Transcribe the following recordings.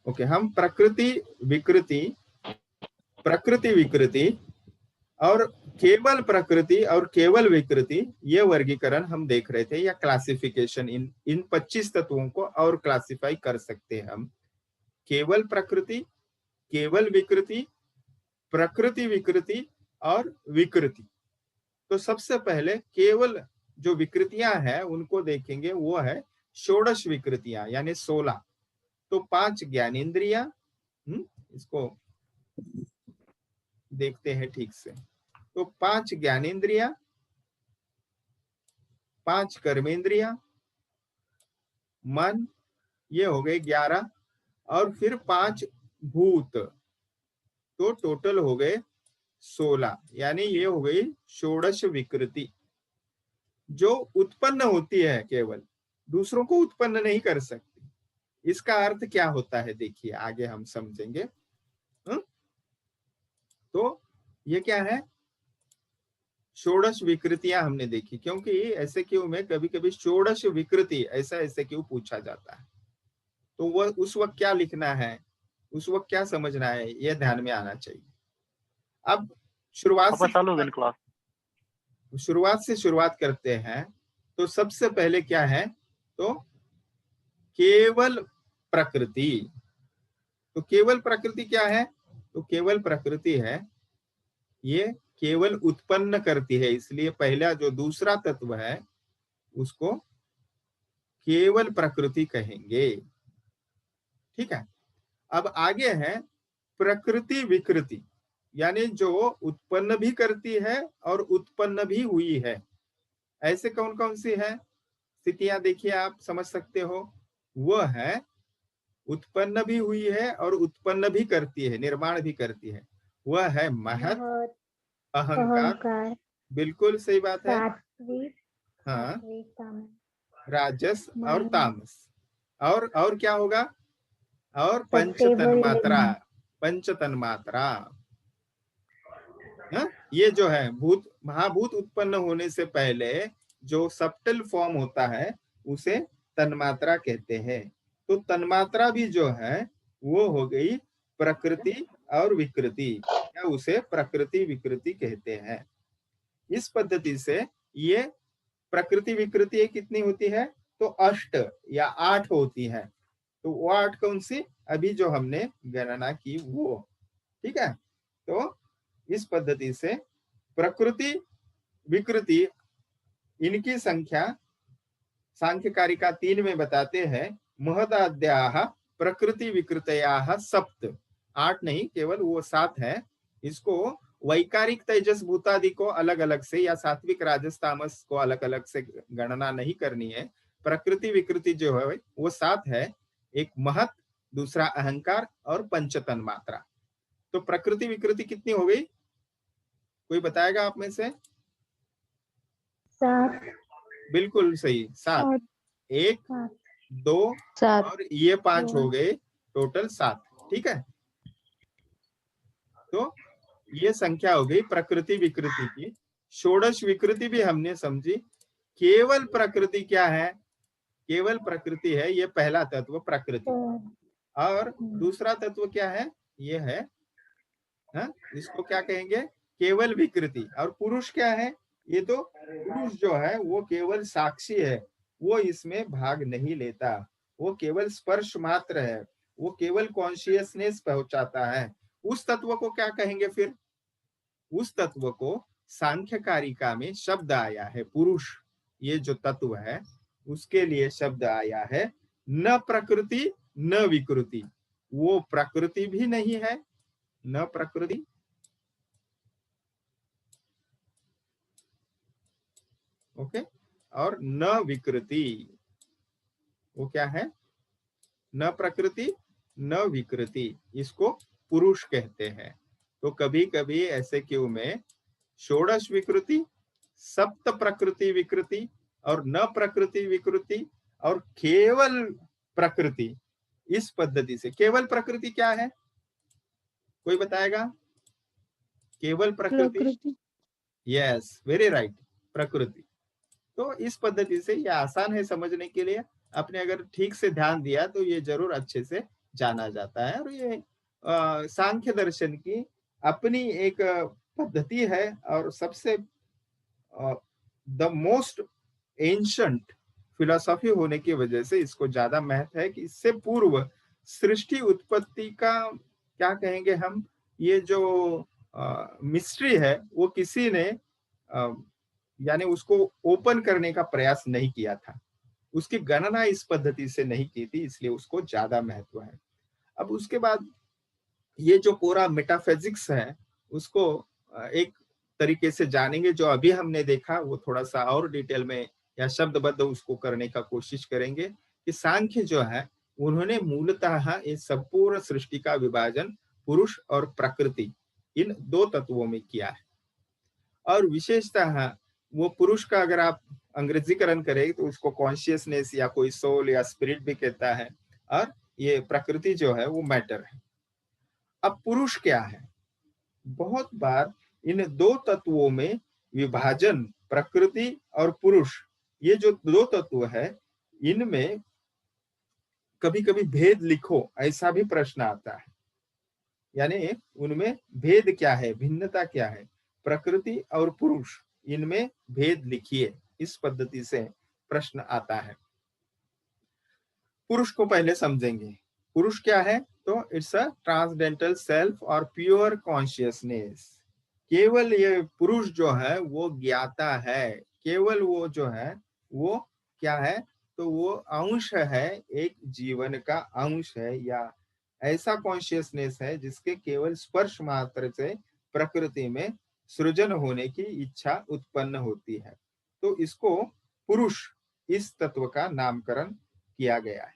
Okay, हम प्रकृति विकृति, प्रकृति विकृति और केवल प्रकृति और केवल विकृति, ये वर्गीकरण हम देख रहे थे, या क्लासिफिकेशन। इन 25 तत्वों को और क्लासिफाई कर सकते हैं हम। केवल प्रकृति, केवल विकृति, प्रकृति विकृति और विकृति। तो सबसे पहले केवल जो विकृतियां हैं उनको देखेंगे, वो है षोडश विकृतियां, यानी 16। तो 5 ज्ञानेंद्रियां, इसको देखते हैं ठीक से। तो 5 ज्ञानेंद्रियां, 5 कर्मेंद्रियां, मन, ये हो गए 11, और फिर 5 भूत, तो टोटल हो गए 16। यानी ये हो गई षोडश विकृति, जो उत्पन्न होती है, केवल दूसरों को उत्पन्न नहीं कर सकती। इसका अर्थ क्या होता है, देखिए आगे हम समझेंगे। तो ये क्या है, षोडश विकृतियां हमने देखी, क्योंकि ऐसे क्यों में कभी कभी षोडश विकृति ऐसा क्यों पूछा जाता है, तो वह उस वक्त क्या लिखना है, उस वक्त क्या समझना है, यह ध्यान में आना चाहिए। अब शुरुआत से शुरुआत करते हैं। तो सबसे पहले क्या है, तो केवल प्रकृति। तो केवल प्रकृति क्या है, तो केवल प्रकृति है, ये केवल उत्पन्न करती है, इसलिए पहला जो दूसरा तत्व है उसको केवल प्रकृति कहेंगे। ठीक है। अब आगे है प्रकृति विकृति, यानी जो उत्पन्न भी करती है और उत्पन्न भी हुई है। ऐसे कौन कौन सी है स्थितियां, देखिए आप समझ सकते हो। वह है उत्पन्न भी हुई है और उत्पन्न भी करती है, निर्माण भी करती है। वह है महत, अहंकार, बिल्कुल सही बात है। हाँ, राजस और तामस, और क्या होगा, और पंचतन्मात्रा, पंचतन्मात्रा। ये जो है भूत, महाभूत उत्पन्न होने से पहले जो सबटल फॉर्म होता है उसे तन्मात्रा कहते हैं। तो तन्मात्रा भी जो है वो हो गई प्रकृति और विकृति, या उसे प्रकृति विकृति कहते हैं। इस पद्धति से ये प्रकृति विकृति कितनी होती है, तो 8 या 8 होती है। तो वो 8 कौन सी, अभी जो हमने गणना की वो। ठीक है। तो इस पद्धति से प्रकृति विकृति, इनकी संख्या सांख्यकारिका 3 में बताते हैं, महदाद्याः प्रकृति विकृतयाः सप्त। 8 नहीं, केवल वो 7 है। इसको वैकारिक तेजस भूतादि को अलग अलग से, या सात्विक राजस तामस को अलग अलग से गणना नहीं करनी है। प्रकृति विकृति जो है वो 7 है, एक महत, दूसरा अहंकार और पंचतन मात्रा। तो प्रकृति विकृति कितनी हो गई, कोई बताएगा आप में से? 7। बिल्कुल सही, 7। 1 2 और ये 5 हो गए, टोटल 7। ठीक है। तो ये संख्या हो गई प्रकृति विकृति की। षोडश विकृति भी हमने समझी। केवल प्रकृति क्या है, केवल प्रकृति है, ये पहला तत्व प्रकृति। और दूसरा तत्व क्या है, ये है, इसको क्या कहेंगे, केवल विकृति। और पुरुष क्या है, ये तो पुरुष जो है वो केवल साक्षी है, वो इसमें भाग नहीं लेता, वो केवल स्पर्श मात्र है, वो केवल कॉन्शियसनेस पहुंचाता है। उस तत्व को क्या कहेंगे फिर, उस तत्व को सांख्यकारिका में शब्द आया है पुरुष, ये जो तत्व है उसके लिए शब्द आया है न प्रकृति न विकृति। वो प्रकृति भी नहीं है, न प्रकृति, ओके, और न विकृति। वो क्या है, न प्रकृति न विकृति, इसको पुरुष कहते हैं। तो कभी कभी ऐसे क्यों में षोडश विकृति, सप्त प्रकृति विकृति और न प्रकृति विकृति और केवल प्रकृति, इस पद्धति से। केवल प्रकृति क्या है, कोई बताएगा? केवल प्रकृति, यस, वेरी राइट, प्रकृति। तो इस पद्धति से ये आसान है समझने के लिए, आपने अगर ठीक से ध्यान दिया तो ये जरूर अच्छे से जाना जाता है। और ये सांख्य दर्शन की अपनी एक पद्धति है और सबसे द मोस्ट एंशंट फिलोसॉफी होने की वजह से इसको ज्यादा महत्व है कि इससे पूर्व सृष्टि उत्पत्ति का क्या कहेंगे हम, ये जो मिस्ट्री है वो किसी ने यानी उसको ओपन करने का प्रयास नहीं किया था, उसकी गणना इस पद्धति से नहीं की थी, इसलिए उसको ज्यादा महत्व है। अब उसके बाद ये जो पूरा मेटाफिजिक्स है उसको एक तरीके से जानेंगे, जो अभी हमने देखा वो थोड़ा सा और डिटेल में या शब्दबद्ध उसको करने का कोशिश करेंगे कि सांख्य जो है उन्होंने मूलतः इस संपूर्ण सृष्टि का विभाजन पुरुष और प्रकृति इन दो तत्वों में किया है। और विशेषतः वो पुरुष का अगर आप अंग्रेजीकरण करें तो उसको कॉन्शियसनेस या कोई सोल या स्पिरिट भी कहता है, और ये प्रकृति जो है वो मैटर है। अब पुरुष क्या है, बहुत बार इन दो तत्वों में विभाजन, प्रकृति और पुरुष, ये जो दो तत्व है इनमें कभी कभी भेद लिखो ऐसा भी प्रश्न आता है, यानी उनमें भेद क्या है, भिन्नता क्या है, प्रकृति और पुरुष इनमें भेद लिखिए, इस पद्धति से प्रश्न आता है। पुरुष को पहले समझेंगे। पुरुष क्या है, तो इट्स अ ट्रांसडेंटल सेल्फ और प्योर कॉन्शियसनेस। केवल ये पुरुष जो है वो ज्ञाता है, केवल वो जो है वो क्या है, तो वो अंश है, एक जीवन का अंश है, या ऐसा कॉन्शियसनेस है जिसके केवल स्पर्श मात्र से प्रकृति में सृजन होने की इच्छा उत्पन्न होती है। तो इसको पुरुष, इस तत्व का नामकरण किया गया है।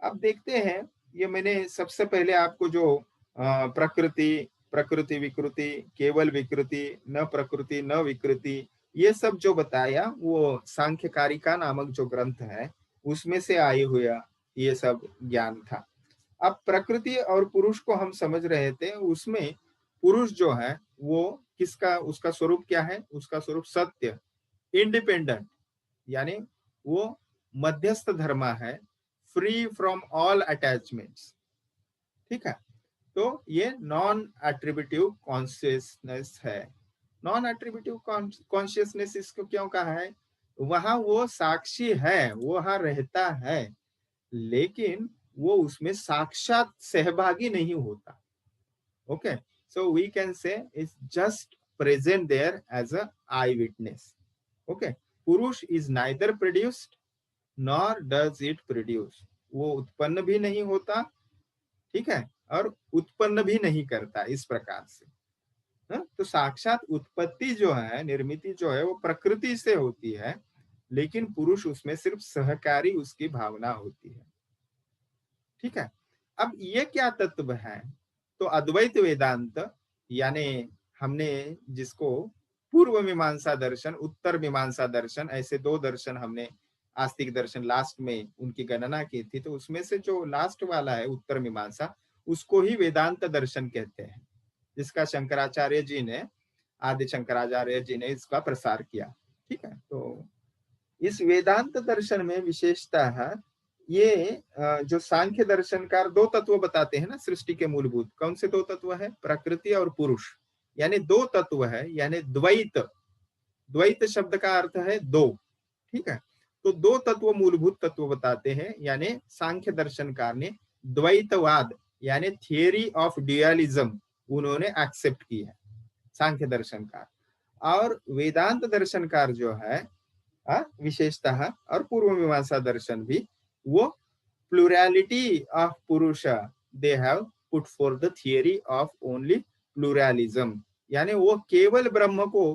अब देखते हैं, ये मैंने सबसे पहले आपको जो प्रकृति, प्रकृति विकृति, केवल विकृति, न प्रकृति न विकृति, ये सब जो बताया वो सांख्यकारिका नामक जो ग्रंथ है उसमें से आए हुआ ये सब ज्ञान था। अब प्रकृति और पुरुष को हम समझ रहे थे, उसमें पुरुष जो है वो किसका, उसका स्वरूप क्या है, उसका स्वरूप सत्य, इंडिपेंडेंट, यानी वो मध्यस्थ धर्म है, फ्री फ्रॉम ऑल अटैचमेंट्स। ठीक है, तो ये नॉन एट्रीब्यूटिव कॉन्शियसनेस है। नॉन एट्रीब्यूटिव कॉन्शियसनेस इसको क्यों कहा है, वहां वो साक्षी है, वो वहां रहता है, लेकिन वो उसमें साक्षात सहभागी नहीं होता। Okay, so we can say it's just present there as a eye witness. Okay, purusha is neither produced nor does it produce, वो उत्पन्न भी नहीं होता, ठीक है, और उत्पन्न भी नहीं करता, इस प्रकार से। तो साक्षात उत्पत्ति जो है, निर्मिति जो है वो प्रकृति से होती है, लेकिन पुरुष उसमें सिर्फ सहकारी उसकी भावना होती है। ठीक है, अब ये क्या तत्व है, तो अद्वैत वेदांत, यानी हमने जिसको पूर्व मीमांसा दर्शन, उत्तर मीमांसा दर्शन, ऐसे दो दर्शन हमने आस्तिक दर्शन लास्ट में उनकी गणना की थी, तो उसमें से जो लास्ट वाला है उत्तर मीमांसा, उसको ही वेदांत दर्शन कहते हैं, जिसका शंकराचार्य जी ने, आदि शंकराचार्य जी ने इसका प्रसार किया। ठीक है, तो इस वेदांत दर्शन में विशेषता ये जो सांख्य दर्शनकार दो तत्व बताते हैं ना सृष्टि के मूलभूत, कौन से दो तत्व है, प्रकृति और पुरुष, यानी दो तत्व है, यानी द्वैत। द्वैत शब्द का अर्थ है दो। ठीक है, तो दो तत्व मूलभूत तत्व बताते हैं, यानी सांख्य दर्शनकार ने द्वैतवाद यानी थियरी ऑफ ड्यूअलिज्म उन्होंने एक्सेप्ट की है, सांख्य दर्शनकार। और वेदांत दर्शनकार जो है विशेषतः, और पूर्व मीमांसा दर्शन भी, वो plurality of purusha, they have put for the theory of only pluralism, यानी वो केवल ब्रह्म को,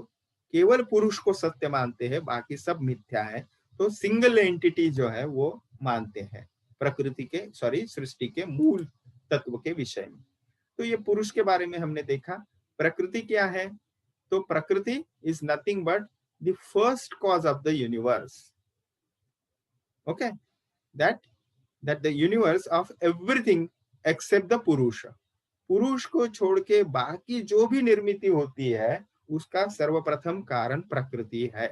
केवल पुरुष को सत्य मानते हैं, बाकी सब मिथ्या है। तो सिंगल एंटिटी जो है वो मानते हैं प्रकृति के, सॉरी, सृष्टि के मूल तत्व के विषय में। तो ये पुरुष के बारे में हमने देखा। प्रकृति क्या है, तो प्रकृति is nothing but the first cause of the universe. Okay, that the universe of everything except the purusha, पुरुष को छोड़ के बाकी जो भी निर्मिति होती है उसका सर्वप्रथम कारण प्रकृति है।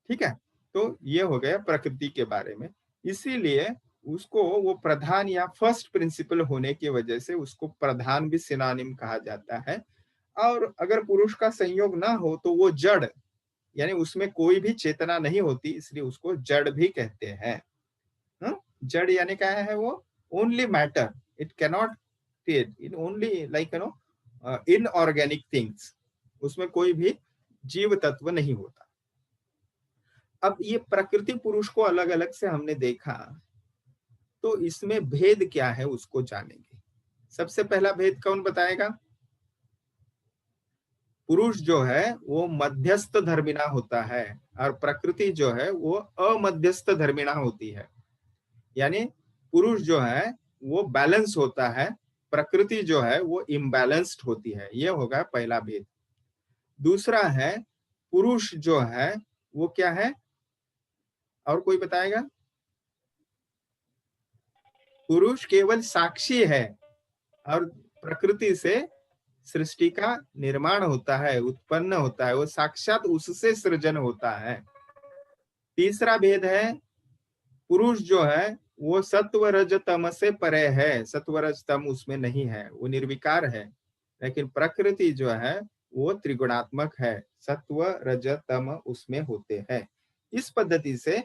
ठीक है, तो ये हो गया प्रकृति के बारे में। इसीलिए उसको वो प्रधान या फर्स्ट प्रिंसिपल होने की वजह से उसको प्रधान भी सिनोनिम कहा जाता है। और अगर पुरुष का संयोग ना हो तो वो जड़, यानी उसमें कोई भी चेतना नहीं होती, इसलिए उसको जड़ भी कहते हैं। जड़ यानी क्या है वो? Only matter, it cannot create, in only like inorganic things, उसमें कोई भी जीव तत्व नहीं होता। अब ये प्रकृति पुरुष को अलग अलग से हमने देखा, तो इसमें भेद क्या है उसको जानेंगे। सबसे पहला भेद कौन बताएगा? पुरुष जो है वो मध्यस्थ धर्मिणा होता है और प्रकृति जो है वो अमध्यस्थ धर्मिणा होती है। यानी पुरुष जो है वो बैलेंस होता है, प्रकृति जो है वो इम्बैलेंस्ड होती है। ये होगा पहला भेद। दूसरा है, पुरुष जो है वो क्या है, और कोई बताएगा? पुरुष केवल साक्षी है और प्रकृति से सृष्टि का निर्माण होता है, उत्पन्न होता है, वो साक्षात उससे सृजन होता है। तीसरा भेद है, पुरुष जो है वो सत्व रज तम से परे है, सत्व रज तम उसमें नहीं है, वो निर्विकार है। लेकिन प्रकृति जो है वो त्रिगुणात्मक है, सत्व रज तम उसमें होते हैं। इस पद्धति से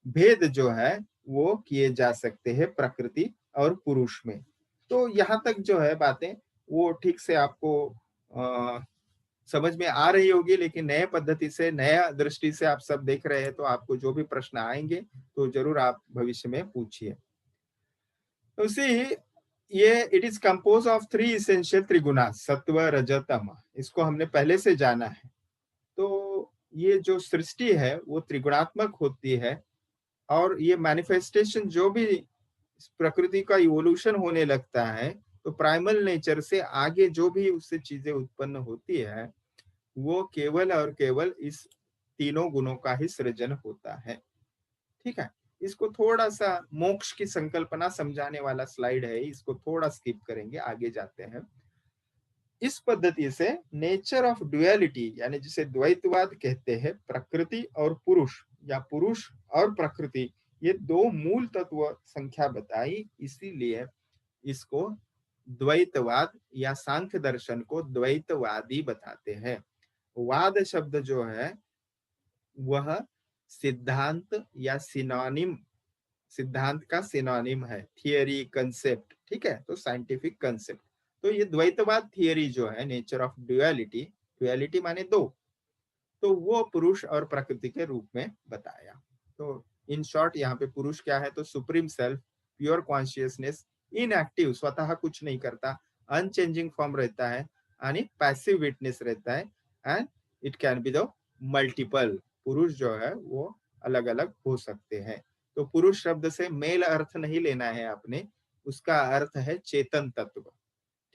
भेद जो है वो किए जा सकते हैं प्रकृति और पुरुष में। तो यहाँ तक जो है बातें वो ठीक से आपको समझ में आ रही होगी, लेकिन नए पद्धति से, नया दृष्टि से आप सब देख रहे हैं, तो आपको जो भी प्रश्न आएंगे तो जरूर आप भविष्य में पूछिए। तो सी, ये it is compose of three essential triguna, sattva raja तम, इसको हमने पहले से जाना है। तो ये जो सृष्टि है वो त्रिगुणात्मक होती है, और ये मैनिफेस्टेशन जो भी प्रकृति का इवोल्यूशन होने लगता है, तो प्राइमल नेचर से आगे जो भी उससे चीजें उत्पन्न होती है वो केवल और केवल इस तीनों गुणों का ही सृजन होता है। ठीक है, इसको थोड़ा सा मोक्ष की संकल्पना समझाने वाला स्लाइड है, इसको थोड़ा स्किप करेंगे, आगे जाते हैं। इस पद्धति से नेचर ऑफ ड्युअलिटी, यानी जिसे द्वैतवाद कहते हैं, प्रकृति और पुरुष या पुरुष और प्रकृति, ये दो मूल तत्व संख्या बताई, इसीलिए इसको द्वैतवाद या सांख्य दर्शन को द्वैतवादी बताते हैं। वाद शब्द जो है वह सिद्धांत या सिनोनिम, सिद्धांत का सिनोनिम है, थियरी, कंसेप्ट। ठीक है, तो साइंटिफिक कंसेप्ट। तो ये द्वैतवाद थियरी जो है, नेचर ऑफ ड्युअलिटी, ड्युअलिटी माने दो, तो वो पुरुष और प्रकृति के रूप में बताया। तो इन शॉर्ट यहाँ पे पुरुष क्या है, तो supreme self, pure consciousness, inactive, स्वतः कुछ नहीं करता, अनचेंजिंग फॉर्म रहता है, यानी पैसिव विटनेस रहता है, and it can be the multiple. पुरुष जो है वो अलग अलग हो सकते हैं। तो पुरुष शब्द से मेल अर्थ नहीं लेना है आपने, उसका अर्थ है चेतन तत्व।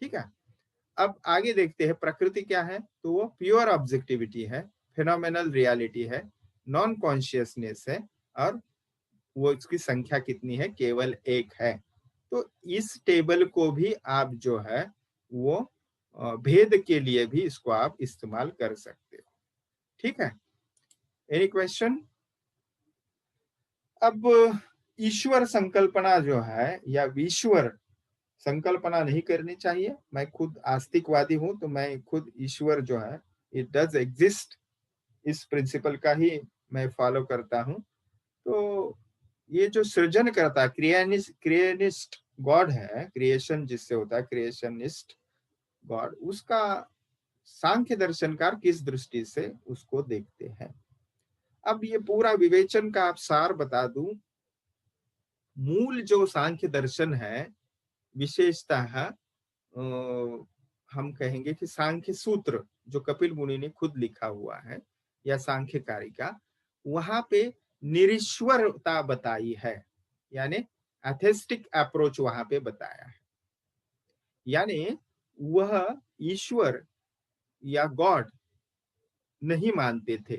ठीक है, अब आगे देखते हैं प्रकृति क्या है, तो वो प्योर ऑब्जेक्टिविटी है, फिनोमिनल रियलिटी है, नॉन कॉन्शियसनेस है, और वो इसकी संख्या कितनी है, केवल एक है। तो इस टेबल को भी आप जो है वो भेद के लिए भी इसको आप इस्तेमाल कर सकते हो। ठीक है, एनी क्वेश्चन? अब ईश्वर संकल्पना जो है या विश्वर संकल्पना नहीं करनी चाहिए। मैं खुद आस्तिकवादी हूं, तो मैं खुद ईश्वर जो है, इट डज एग्जिस्ट, इस प्रिंसिपल का ही मैं फॉलो करता हूं। तो ये जो सृजन करता, क्रिएनिस्ट गॉड है, क्रिएशन जिससे होता है, क्रिएशनिस्ट गॉड, उसका सांख्य दर्शनकार किस दृष्टि से उसको देखते हैं। अब ये पूरा विवेचन का आप सार बता दूं। मूल जो सांख्य दर्शन है, विशेषतः हम कहेंगे कि सांख्य सूत्र जो कपिल मुनि ने खुद लिखा हुआ है, या सांख्य कारिका, वहां पे निरीश्वरता बताई है, यानी एथेस्टिक अप्रोच वहां पे बताया है। यानी वह ईश्वर या गॉड नहीं मानते थे।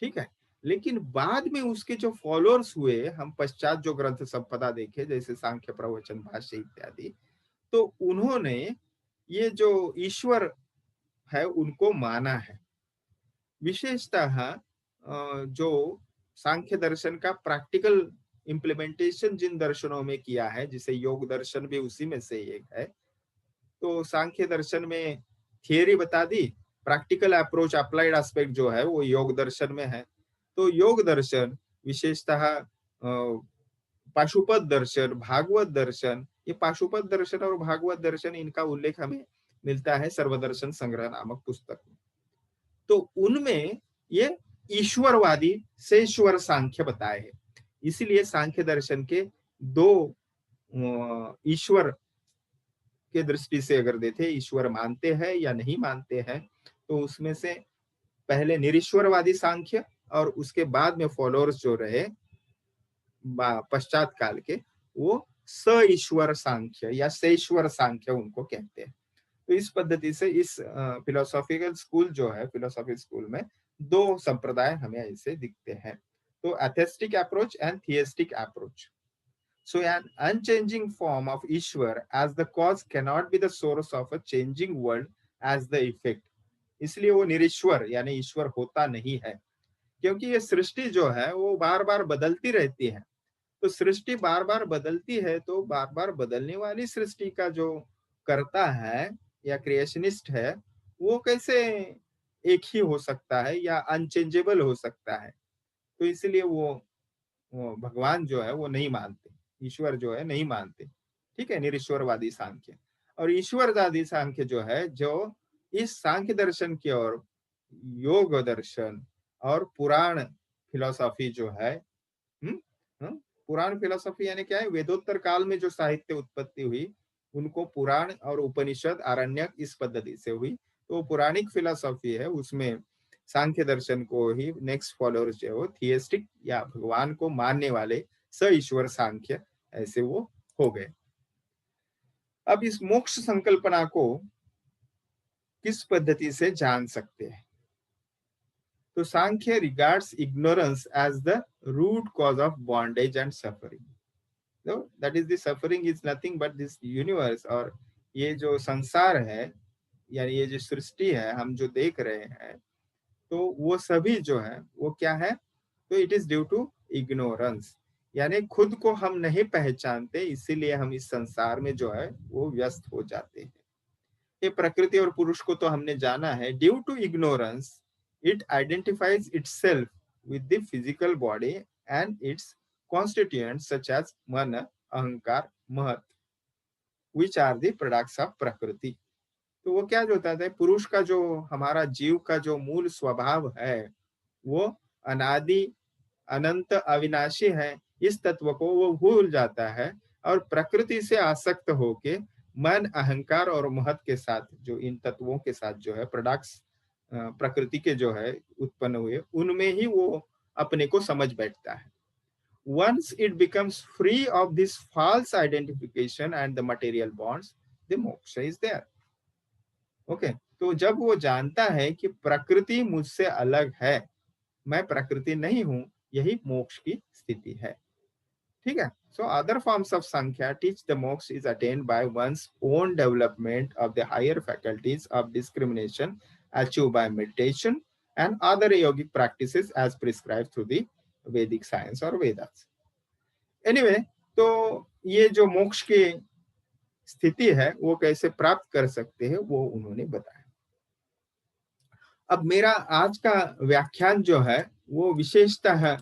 ठीक है, लेकिन बाद में उसके जो फॉलोअर्स हुए, हम पश्चात जो ग्रंथ सब पता देखे, जैसे सांख्य प्रवचन, भाष्य इत्यादि, तो उन्होंने ये जो ईश्वर है उनको माना है। विशेषतः जो सांख्य दर्शन का प्रैक्टिकल इम्प्लीमेंटेशन जिन दर्शनों में किया है, जिसे योग दर्शन भी उसी में से एक है। तो सांख्य दर्शन में थियरी बता दी, प्रैक्टिकल अप्रोच अप्लाइड एस्पेक्ट जो है वो योग दर्शन में है। तो योग दर्शन विशेषतः पाशुपत दर्शन, भागवत दर्शन, ये पाशुपत दर्शन और भागवत दर्शन, इनका उल्लेख हमें मिलता है सर्वदर्शन संग्रह नामक पुस्तक में। तो उनमें ये ईश्वरवादी सेश्वर सांख्य बताए हैं। इसीलिए सांख्य दर्शन के दो ईश्वर के दृष्टि से अगर देखे, ईश्वर मानते हैं या नहीं मानते हैं, तो उसमें से पहले निरीश्वरवादी सांख्य और उसके बाद में फॉलोअर्स जो रहे पश्चात काल के, वो स ईश्वर सांख्य या सेश्वर सांख्य उनको कहते हैं। तो इस पद्धति से इस फिलोसॉफिकल स्कूल जो है, फिलोसॉफी स्कूल में दो संप्रदाय हमें ऐसे दिखते हैं। तो atheistic approach and theistic approach. So an unchanging form of Ishwar as the cause cannot be the source of a changing world as the effect. इसलिए वो निरीश्वर यानी ईश्वर होता नहीं है, क्योंकि ये सृष्टि जो है वो बार बार बदलती रहती है। तो सृष्टि बार बार बदलती है, तो बार बार बदलने वाली सृष्टि का जो करता है या क्रिएशनिस्ट है, वो कैसे एक ही हो सकता है या अनचेंजेबल हो सकता है। तो इसलिए वो भगवान जो है वो नहीं मानते, ईश्वर जो है नहीं मानते। ठीक है, निरीश्वरवादी सांख्य। और ईश्वरवादी सांख्य जो है, जो इस सांख्य दर्शन की ओर योग दर्शन और पुराण फिलोसॉफी जो है, हम्म पुराण फिलोसॉफी यानी क्या है, वेदोत्तर काल में जो साहित्य उत्पत्ति हुई उनको पुराण और उपनिषद आरण्यक इस पद्धति से हुई। तो पुराणिक फिलोसॉफी है, उसमें सांख्य दर्शन को ही नेक्स्ट फॉलोअर्स जो है थियस्टिक या भगवान को मानने वाले स ईश्वर सांख्य ऐसे वो हो गए। अब इस मोक्ष संकल्पना को किस पद्धति से जान सकते हैं? तो Sankhya regards ignorance as the root cause of bondage and suffering. No, that is the suffering is nothing but this universe, और ये जो संसार है यानी ये जो सृष्टि है हम जो देख रहे हैं, तो वो सभी जो है वो क्या है, तो it is due to ignorance, यानी खुद को हम नहीं पहचानते, इसीलिए हम इस संसार में जो है वो व्यस्त हो जाते हैं। ये प्रकृति और पुरुष को तो हमने जाना है। Due to ignorance it identifies itself with the physical body and its constituents such as मन, अहंकार, महत, which are the products of प्रकृति। तो वो क्या जो होता है, पुरुष का जो हमारा जीव का जो मूल स्वभाव है वो अनादि अनंत अविनाशी है। इस तत्व को वो भूल जाता है और प्रकृति से आसक्त होके मन, अहंकार और महत के साथ, जो इन तत्वों के साथ जो है प्रोडक्ट्स प्रकृति के जो है उत्पन्न हुए, उनमें ही वो अपने को समझ बैठता है। Once it becomes free of this false identification and the material bonds, the moksha is there. Okay, तो जब वो जानता है कि प्रकृति मुझसे अलग है, मैं प्रकृति नहीं हूं, यही मोक्ष की स्थिति है। ठीक है। So other forms of sankhya teach the moksha is attained by one's own development of the higher faculties of discrimination achieved by meditation and other yogic practices as prescribed through the Vedic science or Vedas. Anyway, तो ये जो मोक्ष की स्थिति है वो कैसे प्राप्त कर सकते हैं वो उन्होंने बताया। अब मेरा आज का व्याख्यान जो है वो विशेषतः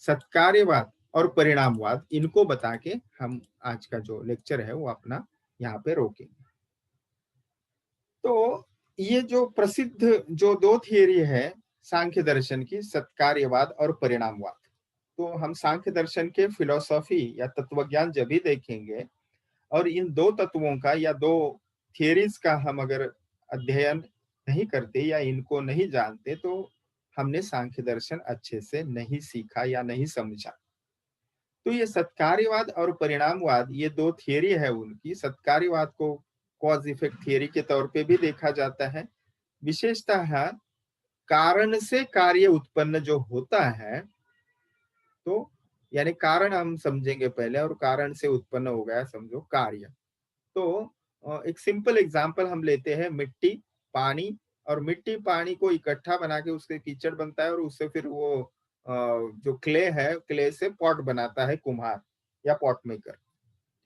सत्कार्यवाद और परिणामवाद, इनको बता के हम आज का जो लेक्चर है वो अपना यहाँ पे रोकेंगे। तो ये जो प्रसिद्ध जो दो थियरी है सांख्य दर्शन की, सत्कार्यवाद और परिणामवाद, तो हम सांख्य दर्शन के फिलोसॉफी या तत्वज्ञान जब भी देखेंगे और इन दो तत्वों का या दो थियरीज का हम अगर अध्ययन नहीं करते या इनको नहीं जानते, तो हमने सांख्य दर्शन अच्छे से नहीं सीखा या नहीं समझा। तो ये सत्कार्यवाद और परिणामवाद, ये दो थियरी है उनकी। सत्कार्यवाद को कॉज इफेक्ट थियरी के तौर पे भी देखा जाता है। विशेषतः कारण से कार्य उत्पन्न जो होता है, तो यानी कारण हम समझेंगे पहले, और कारण से उत्पन्न हो गया समझो कार्य। तो एक सिंपल एग्जांपल हम लेते हैं, मिट्टी, पानी, और मिट्टी पानी को इकट्ठा बना के उससे कीचड़ बनता है और उससे फिर वो जो क्ले है, क्ले से पॉट बनाता है कुम्हार या पॉट मेकर,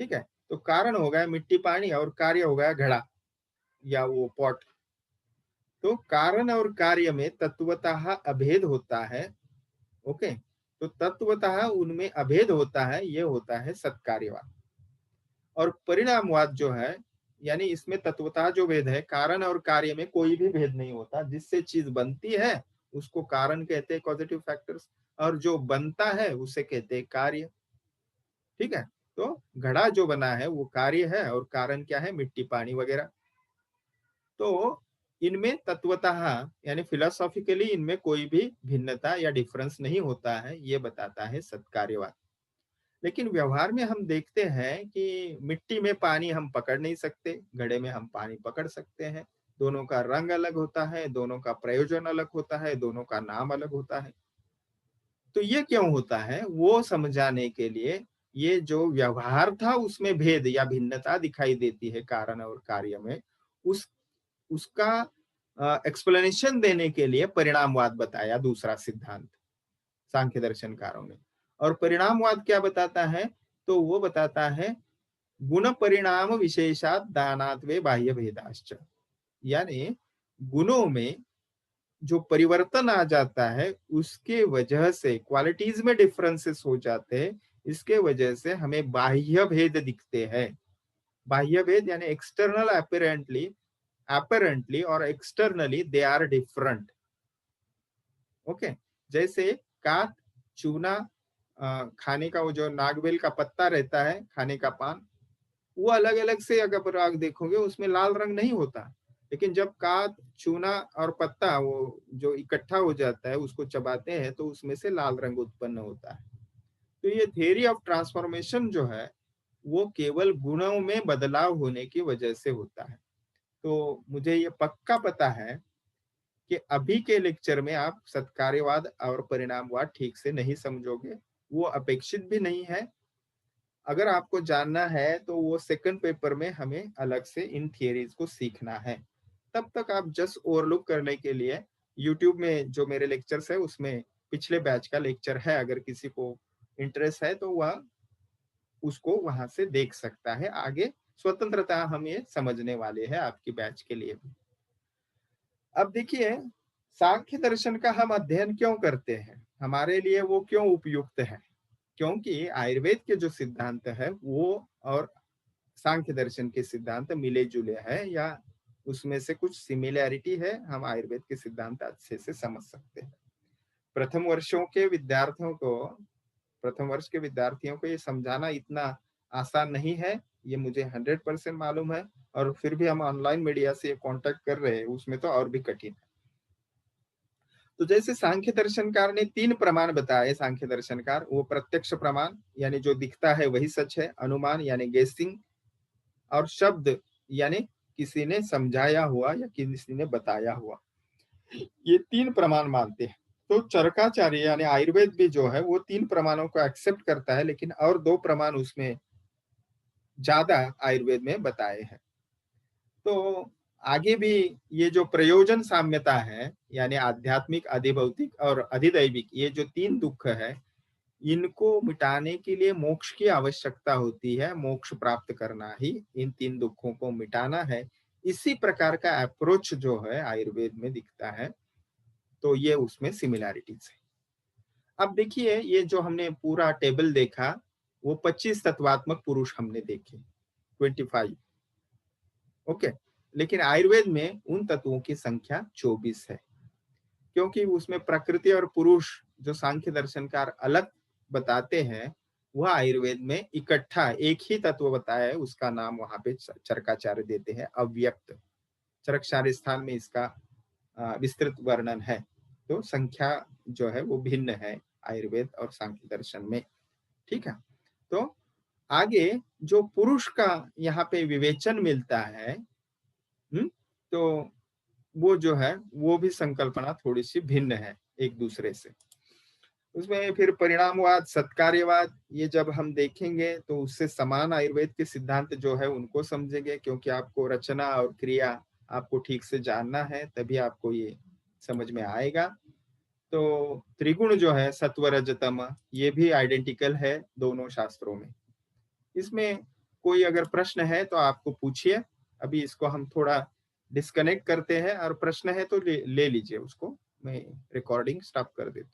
ठीक है। तो कारण हो गया मिट्टी पानी और कार्य हो गया घड़ा या वो पॉट। तो कारण और कार्य में तत्वतः अभेद होता है। ओके, तो तत्वतः उनमें अभेद होता है, ये होता है सत्कार्यवाद। और परिणामवाद जो है, यानी इसमें तत्वतः जो भेद है, कारण और कार्य में कोई भी भेद नहीं होता। जिससे चीज बनती है उसको कारण कहते हैं, पॉजिटिव फैक्टर्स, और जो बनता है उसे कहते हैं कार्य। ठीक है, तो घड़ा जो बना है वो कार्य है और कारण क्या है, मिट्टी पानी वगैरह। तो इनमें तत्वतः यानी फिलोसॉफिकली इनमें कोई भी भिन्नता या डिफरेंस नहीं होता है, ये बताता है सत्कार्यवाद। लेकिन व्यवहार में हम देखते हैं कि मिट्टी में पानी हम पकड़ नहीं सकते, घड़े में हम पानी पकड़ सकते हैं। दोनों का रंग अलग होता है, दोनों का प्रयोजन अलग होता है, दोनों का नाम अलग होता है। तो ये क्यों होता है वो समझाने के लिए ये जो व्यवहार था उसमें भेद या भिन्नता दिखाई देती है कारण और कार्य में, उस उसका एक्सप्लेनेशन देने के लिए परिणामवाद बताया, दूसरा सिद्धांत सांख्य दर्शनकारों ने। और परिणामवाद क्या बताता है, तो वो बताता है गुण परिणाम विशेषात दानात्वे बाह्य भेदाश्च, यानी गुणों में जो परिवर्तन आ जाता है उसके वजह से क्वालिटीज में डिफरेंसेस हो जाते हैं, इसके वजह से हमें बाह्य भेद दिखते हैं। बाह्य भेद यानी एक्सटर्नल apparently और externally they are different. Okay, जैसे काट, चूना, खाने का वो जो नागबेल का पत्ता रहता है, खाने का पान, वो अलग अलग से अगर आप देखोगे उसमें लाल रंग नहीं होता। लेकिन जब काट, चूना और पत्ता वो जो इकट्ठा हो जाता है उसको चबाते हैं तो उसमें से लाल रंग उत्पन्न होता है। तो ये थियरी ऑफ ट्रांसफॉर्मेशन जो है वो केवल गुणों में बदलाव होने की वजह से होता है। तो मुझे ये पक्का पता है कि अभी के लेक्चर में आप सत्कार्यवाद और परिणामवाद ठीक से नहीं समझोगे, वो अपेक्षित भी नहीं है। अगर आपको जानना है तो वो सेकंड पेपर में हमें अलग से इन थियरीज को सीखना है। तब तक आप जस्ट ओवरलुक करने के लिए यूट्यूब में जो मेरे लेक्चर्स है उसमें पिछले बैच का लेक्चर है, अगर किसी को इंटरेस्ट है तो वह उसको वहां से देख सकता है। आगे स्वतंत्रता हम ये समझने वाले हैं आपकी बैच के लिए भी। अब देखिए, सांख्य दर्शन का हम अध्ययन क्यों करते हैं, हमारे लिए वो क्यों उपयुक्त है। क्योंकि आयुर्वेद के जो सिद्धांत है वो और सांख्य दर्शन के सिद्धांत मिले जुले हैं, या उसमें से कुछ सिमिलैरिटी है, हम आयुर्वेद के सिद्धांत अच्छे से समझ सकते हैं। प्रथम वर्षों के विद्यार्थियों को प्रथम वर्ष के विद्यार्थियों को ये समझाना इतना आसान नहीं है, ये मुझे 100% मालूम है। और फिर भी हम ऑनलाइन मीडिया से कांटेक्ट कर रहे हैं, उसमें तो और भी कठिन है। तो जैसे सांख्य दर्शनकार ने 3 प्रमाण बताए, सांख्य दर्शनकार, वो प्रत्यक्ष प्रमाण यानी जो दिखता है वही सच है, अनुमान यानी गेसिंग, और शब्द यानी किसी ने समझाया हुआ या किसी ने बताया हुआ, ये 3 प्रमाण मानते हैं। तो चरकाचार्य यानी आयुर्वेद भी जो है वो 3 प्रमाणों को एक्सेप्ट करता है, लेकिन और 2 प्रमाण उसमें ज्यादा आयुर्वेद में बताए हैं। तो आगे भी ये जो प्रयोजन साम्यता है, यानी आध्यात्मिक, अधिभौतिक और अधिदैविक, ये जो 3 दुख है, इनको मिटाने के लिए मोक्ष की आवश्यकता होती है। मोक्ष प्राप्त करना ही इन 3 दुखों को मिटाना है। इसी प्रकार का अप्रोच जो है आयुर्वेद में दिखता है। तो ये उसमें सिमिलैरिटीज है। अब देखिए, ये जो हमने पूरा टेबल देखा वो 25 तत्वात्मक पुरुष हमने देखे, 25। ओके, लेकिन आयुर्वेद में उन तत्वों की संख्या 24 है। क्योंकि उसमें प्रकृति और पुरुष जो सांख्य दर्शनकार अलग बताते हैं, वह आयुर्वेद में इकट्ठा एक ही तत्व बताया है, उसका नाम वहां पे चरकाचार्य देते हैं अव्यक्त। चरकचार्य स्थान में इसका विस्तृत वर्णन है। तो संख्या जो है वो भिन्न है आयुर्वेद और सांख्य दर्शन में। ठीक है, तो आगे जो पुरुष का यहाँ पे विवेचन मिलता है, तो वो जो है वो भी संकल्पना थोड़ी सी भिन्न है एक दूसरे से। उसमें फिर परिणामवाद, सत्कार्यवाद, ये जब हम देखेंगे तो उससे समान आयुर्वेद के सिद्धांत जो है उनको समझेंगे, क्योंकि आपको रचना और क्रिया आपको ठीक से जानना है, तभी आपको ये समझ में आएगा। तो त्रिगुण जो है सत्व रज तम, ये भी आइडेंटिकल है दोनों शास्त्रों में। इसमें कोई अगर प्रश्न है तो आपको पूछिए। अभी इसको हम थोड़ा डिस्कनेक्ट करते हैं, और प्रश्न है तो ले लीजिए उसको। मैं रिकॉर्डिंग स्टॉप कर देता हूँ।